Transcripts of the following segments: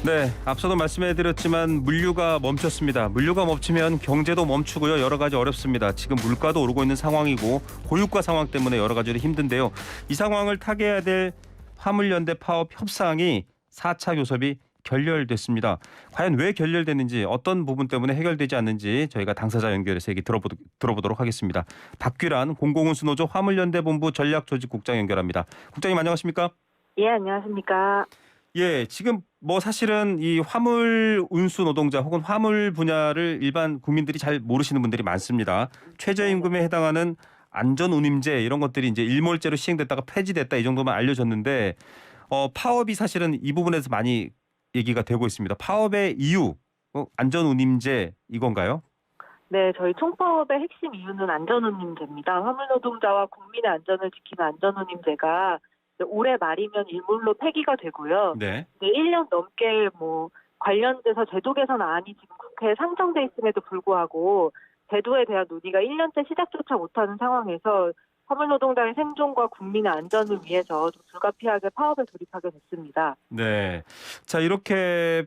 네, 앞서도 말씀해드렸지만 물류가 멈췄습니다. 물류가 멈추면 경제도 멈추고요. 여러 가지 어렵습니다. 지금 물가도 오르고 있는 상황이고 고유가 상황 때문에 여러 가지로 힘든데요. 이 상황을 타개해야 될 화물연대 파업 협상이 4차 교섭이 결렬됐습니다. 과연 왜 결렬됐는지 어떤 부분 때문에 해결되지 않는지 저희가 당사자 연결해서 얘기 들어보도록 하겠습니다. 박규란 공공운수노조 화물연대 본부 전략조직국장 연결합니다. 국장님 안녕하십니까? 예, 안녕하십니까. 예, 지금 뭐 사실은 이 화물 운수 노동자 혹은 화물 분야를 일반 국민들이 잘 모르시는 분들이 많습니다. 최저임금에 해당하는 안전운임제 이런 것들이 이제 일몰제로 시행됐다가 폐지됐다 이 정도만 알려졌는데 파업이 사실은 이 부분에서 많이 얘기가 되고 있습니다. 파업의 이유, 안전운임제 이건가요? 네, 저희 총파업의 핵심 이유는 안전운임제입니다. 화물노동자와 국민의 안전을 지키는 안전운임제가 올해 말이면 일몰로 폐기가 되고요. 네. 1년 넘게 관련돼서 제도 개선안이 지금 국회에 상정돼 있음에도 불구하고 제도에 대한 논의가 1년째 시작조차 못하는 상황에서 화물노동자의 생존과 국민의 안전을 위해서 좀 불가피하게 파업에 돌입하게 됐습니다. 네. 자, 이렇게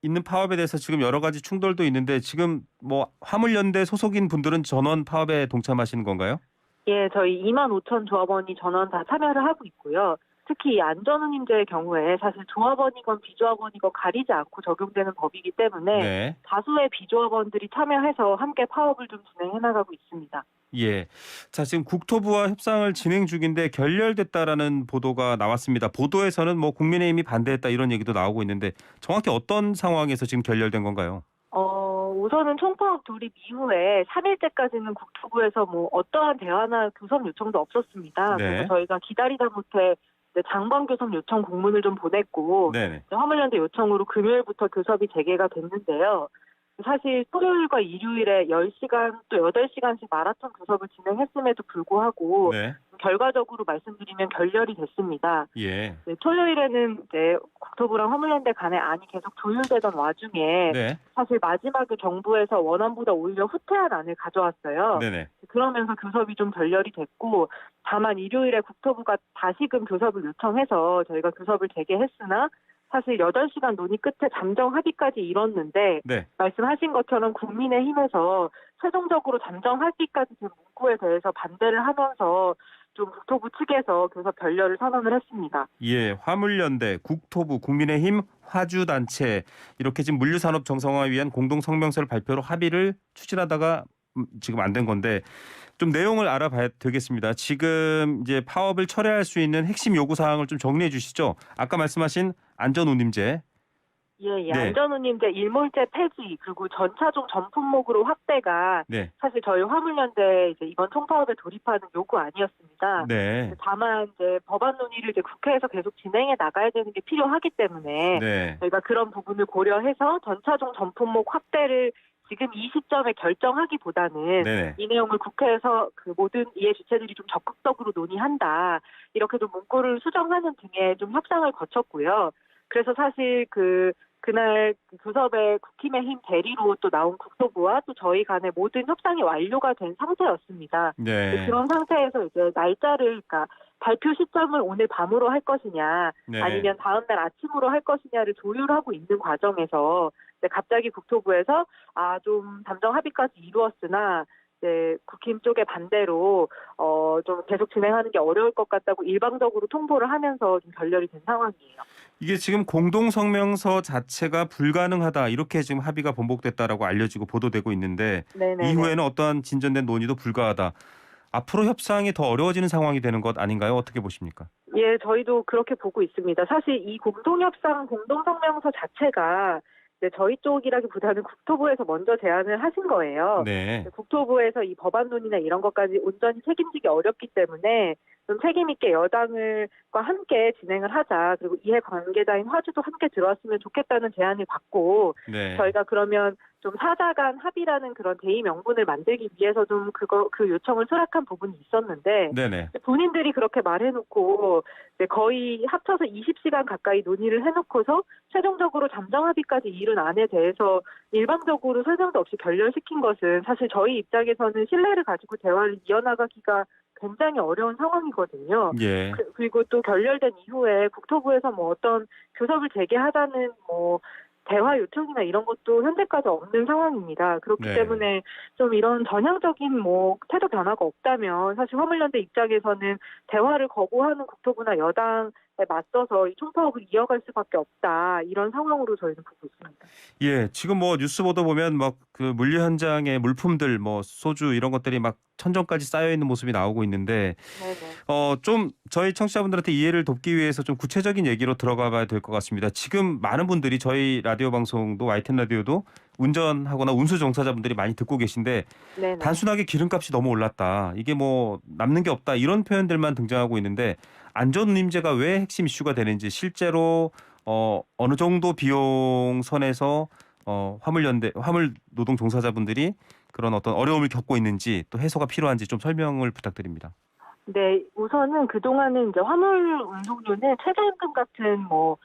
있는 파업에 대해서 지금 여러 가지 충돌도 있는데 지금 뭐 화물연대 소속인 분들은 전원 파업에 동참하시는 건가요? 예, 저희 25,000 조합원이 전원 다 참여를 하고 있고요. 특히 이 안전운임제의 경우에 사실 조합원이건 비조합원이건 가리지 않고 적용되는 법이기 때문에 네. 다수의 비조합원들이 참여해서 함께 파업을 좀 진행해 나가고 있습니다. 예. 자, 지금 국토부와 협상을 진행 중인데 결렬됐다라는 보도가 나왔습니다. 보도에서는 뭐 국민의힘이 반대했다 이런 얘기도 나오고 있는데 정확히 어떤 상황에서 지금 결렬된 건가요? 우선은 총파업 돌입 이후에 3일째까지는 국토부에서 어떠한 대화나 교섭 요청도 없었습니다. 네. 그래서 저희가 기다리다 못해 장관 교섭 요청 공문을 좀 보냈고 네네. 화물연대 요청으로 금요일부터 교섭이 재개가 됐는데요. 사실 토요일과 일요일에 10시간 또 8시간씩 마라톤 교섭을 진행했음에도 불구하고 네. 결과적으로 말씀드리면 결렬이 됐습니다. 예. 네, 토요일에는 국토부랑 화물연대 간의 안이 계속 조율되던 와중에 네. 사실 마지막에 정부에서 원안보다 오히려 후퇴한 안을 가져왔어요. 네네. 그러면서 교섭이 좀 결렬이 됐고 다만 일요일에 국토부가 다시금 교섭을 요청해서 저희가 교섭을 재개했으나 사실 8시간 논의 끝에 잠정 합의까지 이뤘는데 네. 말씀하신 것처럼 국민의힘에서 최종적으로 잠정 합의까지 된 문구에 대해서 반대를 하면서 좀 국토부 측에서 교섭 결렬을 선언을 했습니다. 예. 화물연대, 국토부, 국민의힘, 화주단체 이렇게 지금 물류산업 정상화 위한 공동성명서를 발표로 합의를 추진하다가 지금 안 된 건데 좀 내용을 알아봐야 되겠습니다. 지금 이제 파업을 철회할 수 있는 핵심 요구 사항을 좀 정리해 주시죠. 아까 말씀하신 안전운임제. 예, 네. 안전운임제 일몰제 폐지 그리고 전차종 전품목으로 확대가 네. 사실 저희 화물연대 이번 총파업에 돌입하는 요구 아니었습니다. 네. 다만 법안 논의를 국회에서 계속 진행해 나가야 되는 게 필요하기 때문에 네. 저희가 그런 부분을 고려해서 전차종 전품목 확대를 지금 이 시점에 결정하기보다는 네네. 이 내용을 국회에서 모든 이해 주체들이 좀 적극적으로 논의한다. 이렇게 좀 문구를 수정하는 등의 좀 협상을 거쳤고요. 그래서 사실 그날 교섭에 국힘의힘 대리로 또 나온 국토부와 또 저희 간의 모든 협상이 완료가 된 상태였습니다. 네. 그런 상태에서 날짜를 발표 시점을 오늘 밤으로 할 것이냐 네. 아니면 다음 날 아침으로 할 것이냐를 조율하고 있는 과정에서 갑자기 국토부에서 좀 잠정 합의까지 이루었으나 국힘 쪽의 반대로 좀 계속 진행하는 게 어려울 것 같다고 일방적으로 통보를 하면서 좀 결렬이 된 상황이에요. 이게 지금 공동성명서 자체가 불가능하다 이렇게 지금 합의가 번복됐다라고 알려지고 보도되고 있는데 네네네. 이후에는 어떠한 진전된 논의도 불가하다. 앞으로 협상이 더 어려워지는 상황이 되는 것 아닌가요? 어떻게 보십니까? 예, 저희도 그렇게 보고 있습니다. 사실 이 공동협상 공동성명서 자체가 저희 쪽이라기보다는 국토부에서 먼저 제안을 하신 거예요. 네. 국토부에서 이 법안 논의나 이런 것까지 온전히 책임지기 어렵기 때문에 좀 책임 있게 여당과 함께 진행을 하자. 그리고 이해 관계자인 화주도 함께 들어왔으면 좋겠다는 제안을 받고 네. 저희가 그러면 좀 사자 간 합의라는 그런 대의 명분을 만들기 위해서 좀 그 요청을 수락한 부분이 있었는데 네네. 본인들이 그렇게 말해놓고 거의 합쳐서 20시간 가까이 논의를 해놓고서 최종적으로 잠정 합의까지 이룬 안에 대해서 일방적으로 설명도 없이 결렬시킨 것은 사실 저희 입장에서는 신뢰를 가지고 대화를 이어나가기가 굉장히 어려운 상황이거든요. 예. 그리고 또 결렬된 이후에 국토부에서 뭐 어떤 교섭을 재개하자는 뭐 대화 요청이나 이런 것도 현재까지 없는 상황입니다. 그렇기 네. 때문에 좀 이런 전향적인 뭐 태도 변화가 없다면 사실 화물연대 입장에서는 대화를 거부하는 국토부나 여당에 맞서서 이 총파업을 이어갈 수밖에 없다. 이런 상황으로 저희는 보고 있습니다. 예, 지금 뭐 뉴스 보도 보면 막 그 물류 현장에 물품들 뭐 소주 이런 것들이 막 천정까지 쌓여 있는 모습이 나오고 있는데 네네. 좀 저희 청취자분들한테 이해를 돕기 위해서 좀 구체적인 얘기로 들어가 봐야 될 것 같습니다. 지금 많은 분들이 저희 라디오 방송도 YTN 라디오도 운전하거나 운수 종사자분들이 많이 듣고 계신데 네네. 단순하게 기름값이 너무 올랐다. 이게 뭐 남는 게 없다. 이런 표현들만 등장하고 있는데 안전운임제가 왜 핵심 이슈가 되는지 실제로 어느 정도 비용 선에서 화물 노동 종사자분들이 그런 어떤 어려움을 겪고 있는지 또 해소가 필요한지 좀 설명을 부탁드립니다. 네, 우선은 그동안은 이제 화물 운송료는 최저임금 같은 뭐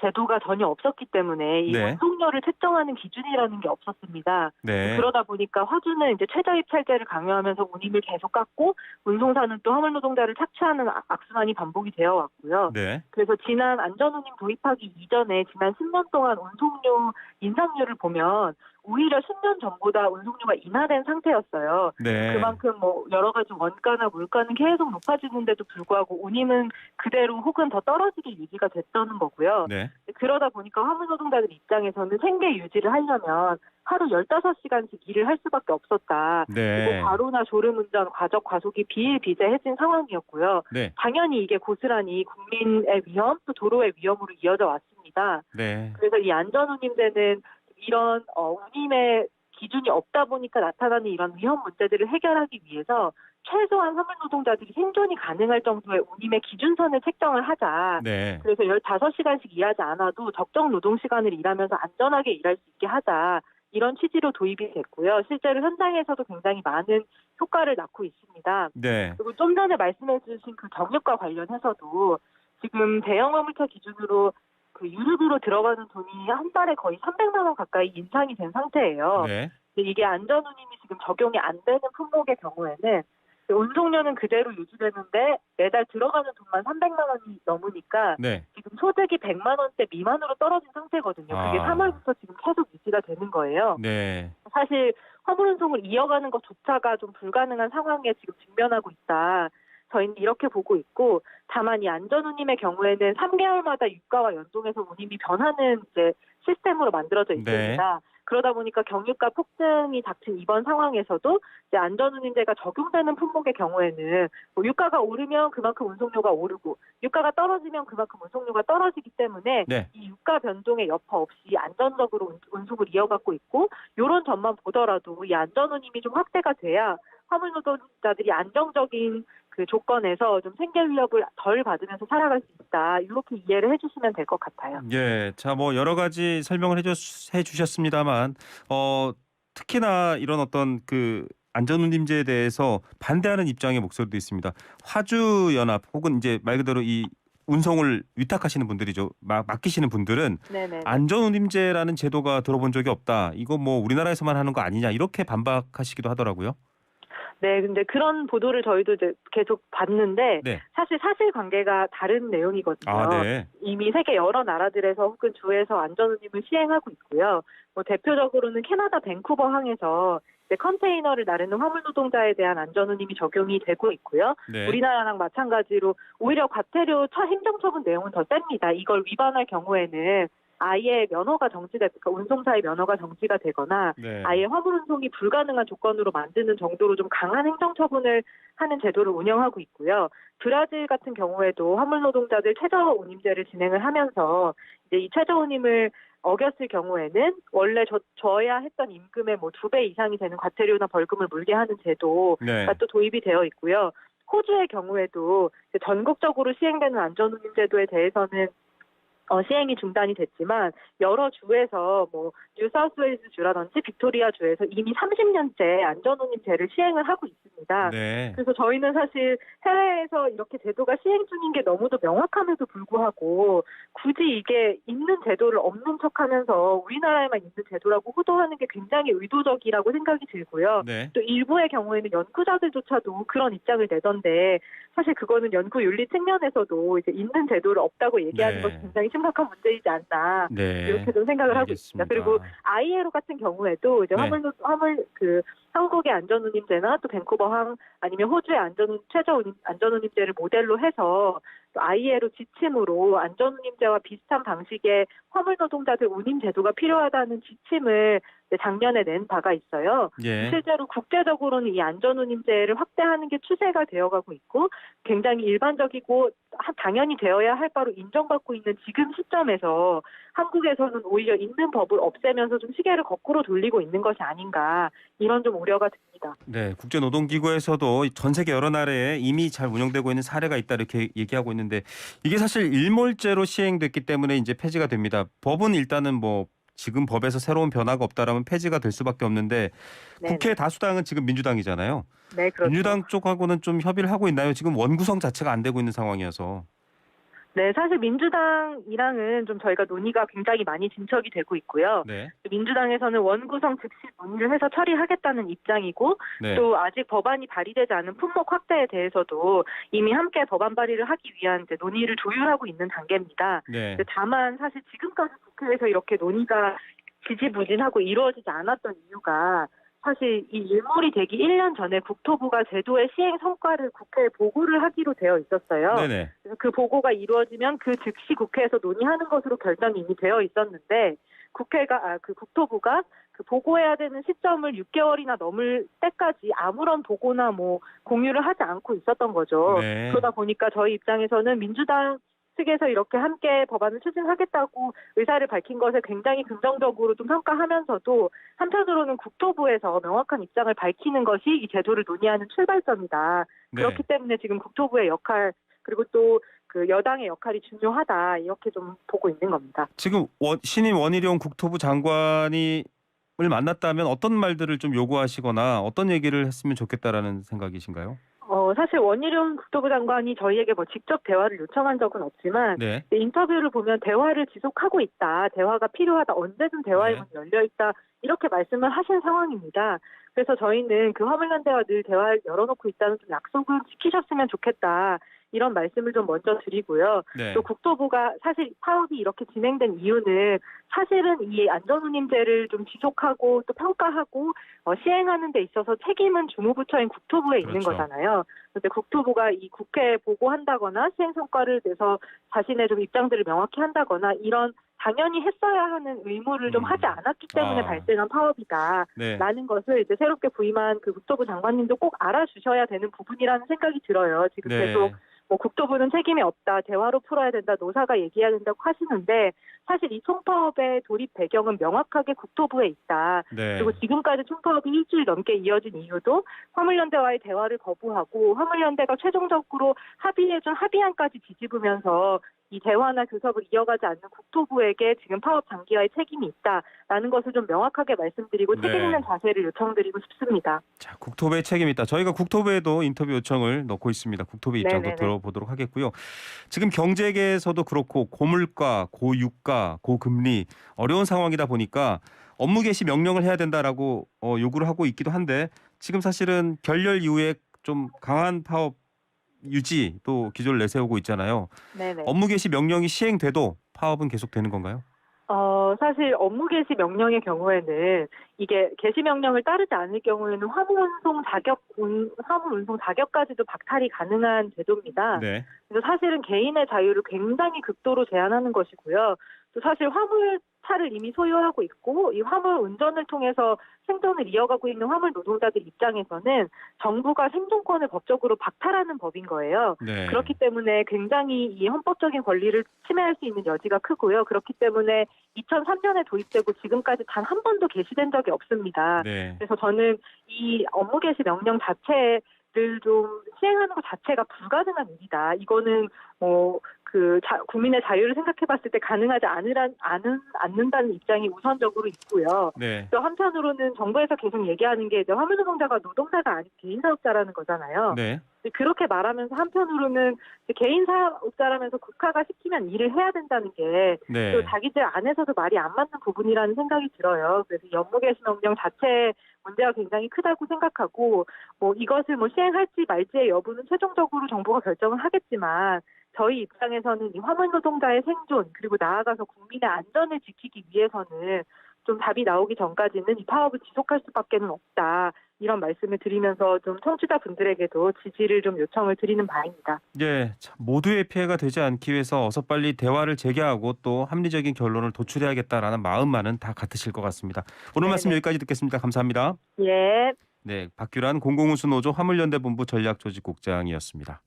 제도가 전혀 없었기 때문에 이 네. 운송료를 책정하는 기준이라는 게 없었습니다. 네. 그러다 보니까 화주는 이제 최저입찰제를 강요하면서 운임을 계속 깎고 운송사는 또 화물 노동자를 착취하는 악순환이 반복이 되어 왔고요. 네. 그래서 지난 안전운임 도입하기 이전에 지난 10년 동안 운송료 인상률을 보면 오히려 10년 전보다 운송료가 인하된 상태였어요. 네. 그만큼 뭐 여러 가지 원가나 물가는 계속 높아지는데도 불구하고 운임은 그대로 혹은 더 떨어지게 유지가 됐다는 거고요. 네. 그러다 보니까 화물 노동자들 입장에서는 생계 유지를 하려면 하루 15시간씩 일을 할 수밖에 없었다. 네. 그리고 과로나 졸음운전, 과적, 과속이 비일비재해진 상황이었고요. 네. 당연히 이게 고스란히 국민의 위험, 또 도로의 위험으로 이어져 왔습니다. 네. 그래서 이 안전운임제는 이런 운임의 기준이 없다 보니까 나타나는 이런 위험 문제들을 해결하기 위해서 최소한 화물 노동자들이 생존이 가능할 정도의 운임의 기준선을 책정을 하자. 네. 그래서 15시간씩 일하지 않아도 적정 노동시간을 일하면서 안전하게 일할 수 있게 하자. 이런 취지로 도입이 됐고요. 실제로 현장에서도 굉장히 많은 효과를 낳고 있습니다. 네. 그리고 좀 전에 말씀해 주신 그 경유가 관련해서도 지금 대형 화물차 기준으로 그 유류비로 들어가는 돈이 한 달에 거의 300만 원 가까이 인상이 된 상태예요. 네. 근데 이게 안전운임이 지금 적용이 안 되는 품목의 경우에는 운송료는 그대로 유지되는데 매달 들어가는 돈만 300만 원이 넘으니까 네. 지금 소득이 100만 원대 미만으로 떨어진 상태거든요. 그게 아. 3월부터 지금 계속 유지가 되는 거예요. 네. 사실 화물 운송을 이어가는 것조차가 좀 불가능한 상황에 지금 직면하고 있다. 저희는 이렇게 보고 있고, 다만 이 안전운임의 경우에는 3개월마다 유가와 연동해서 운임이 변하는 이제 시스템으로 만들어져 있습니다. 그러다 보니까 경유가 폭등이 닥친 이번 상황에서도 이제 안전운임제가 적용되는 품목의 경우에는 뭐 유가가 오르면 그만큼 운송료가 오르고 유가가 떨어지면 그만큼 운송료가 떨어지기 때문에 네. 이 유가 변동의 여파 없이 안전적으로 운송을 이어가고 있고, 이런 점만 보더라도 이 안전운임이 좀 확대가 돼야 화물 노동자들이 안정적인 그 조건에서 좀 생계 위협을 덜 받으면서 살아갈 수 있다. 이렇게 이해를 해주시면 될 것 같아요. 예. 자, 뭐 여러 가지 설명을 해주셨습니다만 특히나 이런 어떤 그 안전운임제에 대해서 반대하는 입장의 목소리도 있습니다. 화주연합 혹은 이제 말 그대로 이 운송을 위탁하시는 분들이죠. 맡기시는 분들은 네네. 안전운임제라는 제도가 들어본 적이 없다. 이거 뭐 우리나라에서만 하는 거 아니냐 이렇게 반박하시기도 하더라고요. 네, 근데 그런 보도를 저희도 이제 계속 봤는데 네. 사실 사실관계가 다른 내용이거든요. 아, 네. 이미 세계 여러 나라들에서 혹은 주에서 안전운임을 시행하고 있고요. 뭐 대표적으로는 캐나다 밴쿠버 항에서 이제 컨테이너를 나르는 화물 노동자에 대한 안전운임이 적용이 되고 있고요. 네. 우리나라랑 마찬가지로 오히려 과태료 행정처분 내용은 더 셉니다. 이걸 위반할 경우에는 아예 면허가 그러니까 운송사의 면허가 정지가 되거나 네. 아예 화물 운송이 불가능한 조건으로 만드는 정도로 좀 강한 행정처분을 하는 제도를 운영하고 있고요. 브라질 같은 경우에도 화물 노동자들 최저운임제를 진행을 하면서 이제 이 최저운임을 어겼을 경우에는 원래 져야 했던 임금의 뭐 2배 이상이 되는 과태료나 벌금을 물게 하는 제도가 네. 또 도입이 되어 있고요. 호주의 경우에도 전국적으로 시행되는 안전운임 제도에 대해서는 시행이 중단이 됐지만 여러 주에서 뭐 뉴사우스웨일스 주라든지 빅토리아 주에서 이미 30년째 안전운임제를 시행을 하고 있습니다. 네. 그래서 저희는 사실 해외에서 이렇게 제도가 시행 중인 게 너무도 명확함에도 불구하고 굳이 이게 있는 제도를 없는 척하면서 우리나라에만 있는 제도라고 호도하는 게 굉장히 의도적이라고 생각이 들고요. 네. 또 일부의 경우에는 연구자들조차도 그런 입장을 내던데 사실 그거는 연구 윤리 측면에서도 이제 있는 제도를 없다고 얘기하는 네. 것이 굉장히 심각한 문제이지 않나 네. 이렇게 좀 생각을 하고 있습니다. 알겠습니다. 그리고 IAEA 같은 경우에도 이제 네. 화물 한국의 안전운임제나 또 밴쿠버항 아니면 호주의 안전운임제를 모델로 해서 또 IAEA로 지침으로 안전운임제와 비슷한 방식의 화물 노동자들 운임 제도가 필요하다는 지침을 작년에 낸 바가 있어요. 예. 실제로 국제적으로는 이 안전운임제를 확대하는 게 추세가 되어가고 있고 굉장히 일반적이고 당연히 되어야 할 바로 인정받고 있는 지금 시점에서 한국에서는 오히려 있는 법을 없애면서 좀 시계를 거꾸로 돌리고 있는 것이 아닌가 이런 좀 우려가 듭니다. 네, 국제노동기구에서도 전 세계 여러 나라에 이미 잘 운영되고 있는 사례가 있다 이렇게 얘기하고 있는데 이게 사실 일몰제로 시행됐기 때문에 이제 폐지가 됩니다. 법은 일단은 뭐 지금 법에서 새로운 변화가 없다라면 폐지가 될 수밖에 없는데 네네. 국회 다수당은 지금 민주당이잖아요. 네, 그렇죠. 민주당 쪽하고는 좀 협의를 하고 있나요? 지금 원구성 자체가 안 되고 있는 상황이어서. 네, 사실 민주당이랑은 좀 저희가 논의가 굉장히 많이 진척이 되고 있고요. 네. 민주당에서는 원구성 즉시 논의를 해서 처리하겠다는 입장이고 네. 또 아직 법안이 발의되지 않은 품목 확대에 대해서도 이미 함께 법안 발의를 하기 위한 이제 논의를 조율하고 있는 단계입니다. 네. 다만 사실 지금까지 국회에서 이렇게 논의가 지지부진하고 이루어지지 않았던 이유가 사실 이 일몰이 되기 1년 전에 국토부가 제도의 시행 성과를 국회에 보고를 하기로 되어 있었어요. 네네. 그래서 그 보고가 이루어지면 그 즉시 국회에서 논의하는 것으로 결정이 이미 되어 있었는데 국토부가 그 보고해야 되는 시점을 6개월이나 넘을 때까지 아무런 보고나 뭐 공유를 하지 않고 있었던 거죠. 네. 그러다 보니까 저희 입장에서는 민주당 측에서 이렇게 함께 법안을 추진하겠다고 의사를 밝힌 것에 굉장히 긍정적으로 좀 평가하면서도 한편으로는 국토부에서 명확한 입장을 밝히는 것이 이 제도를 논의하는 출발점이다. 네. 그렇기 때문에 지금 국토부의 역할 그리고 또 그 여당의 역할이 중요하다 이렇게 좀 보고 있는 겁니다. 지금 신임 원희룡 국토부 장관이 을 만났다면 어떤 말들을 좀 요구하시거나 어떤 얘기를 했으면 좋겠다라는 생각이신가요? 사실 원희룡 국토부 장관이 저희에게 뭐 직접 대화를 요청한 적은 없지만 네. 인터뷰를 보면 대화를 지속하고 있다. 대화가 필요하다. 언제든 대화의 네. 문이 열려 있다. 이렇게 말씀을 하신 상황입니다. 그래서 저희는 그 화물연대와 늘 대화를 열어놓고 있다는 좀 약속을 지키셨으면 좋겠다. 이런 말씀을 좀 먼저 드리고요. 네. 또 국토부가 사실 사업이 이렇게 진행된 이유는 사실은 이 안전운임제를 좀 지속하고 또 평가하고 시행하는 데 있어서 책임은 주무부처인 국토부에 있는 그렇죠. 거잖아요. 그런데 국토부가 이 국회에 보고한다거나 시행 성과를 내서 자신의 좀 입장들을 명확히 한다거나 이런 당연히 했어야 하는 의무를 좀 하지 않았기 때문에 발생한 파업이다. 네. 라는 것을 이제 새롭게 부임한 그 국토부 장관님도 꼭 알아주셔야 되는 부분이라는 생각이 들어요. 지금 네. 계속 뭐 국토부는 책임이 없다, 대화로 풀어야 된다, 노사가 얘기해야 된다고 하시는데 사실 이 총파업의 도입 배경은 명확하게 국토부에 있다. 네. 그리고 지금까지 총파업이 일주일 넘게 이어진 이유도 화물연대와의 대화를 거부하고 화물연대가 최종적으로 합의해준 합의안까지 뒤집으면서 이 대화나 교섭을 이어가지 않는 국토부에게 지금 파업 장기화의 책임이 있다라는 것을 좀 명확하게 말씀드리고 네. 책임 있는 자세를 요청드리고 싶습니다. 자, 국토부의 책임이 있다. 저희가 국토부에도 인터뷰 요청을 넣고 있습니다. 국토부 입장도 네네네. 들어보도록 하겠고요. 지금 경제계에서도 그렇고 고물가, 고유가, 고금리 어려운 상황이다 보니까 업무 개시 명령을 해야 된다라고 요구를 하고 있기도 한데 지금 사실은 결렬 이후에 좀 강한 파업 유지 또 기조를 내세우고 있잖아요. 네네. 업무 개시 명령이 시행돼도 파업은 계속되는 건가요? 사실 업무 개시 명령의 경우에는 이게 개시 명령을 따르지 않을 경우에는 화물 운송 자격까지도 박탈이 가능한 제도입니다. 네. 그래서 사실은 개인의 자유를 굉장히 극도로 제한하는 것이고요. 또 사실 화물차를 이미 소유하고 있고 이 화물 운전을 통해서 생존을 이어가고 있는 화물 노동자들 입장에서는 정부가 생존권을 법적으로 박탈하는 법인 거예요. 네. 그렇기 때문에 굉장히 이 헌법적인 권리를 침해할 수 있는 여지가 크고요. 그렇기 때문에 2003년에 도입되고 지금까지 단 한 번도 개시된 적이 없습니다. 네. 그래서 저는 이 업무 개시 명령 자체를 좀 시행하는 것 자체가 불가능한 일이다. 이거는 국민의 자유를 생각해봤을 때 가능하지 않는다는 입장이 우선적으로 있고요. 네. 또 한편으로는 정부에서 계속 얘기하는 게 이제 화물노동자가 노동자가 아닌 개인 사업자라는 거잖아요. 네. 그렇게 말하면서 한편으로는 개인 사업자라면서 국가가 시키면 일을 해야 된다는 게 또 네. 자기들 안에서도 말이 안 맞는 부분이라는 생각이 들어요. 그래서 연무개시명령 자체 문제가 굉장히 크다고 생각하고 이것을 시행할지 말지의 여부는 최종적으로 정부가 결정을 하겠지만 저희 입장에서는 이 화물노동자의 생존 그리고 나아가서 국민의 안전을 지키기 위해서는 좀 답이 나오기 전까지는 이 파업을 지속할 수밖에는 없다. 이런 말씀을 드리면서 좀 청취자분들에게도 지지를 좀 요청을 드리는 바입니다. 예, 참 모두의 피해가 되지 않기 위해서 어서 빨리 대화를 재개하고 또 합리적인 결론을 도출해야겠다라는 마음만은 다 같으실 것 같습니다. 오늘 말씀 네네. 여기까지 듣겠습니다. 감사합니다. 예. 네, 박규란 공공운수노조 화물연대본부 전략조직국장이었습니다.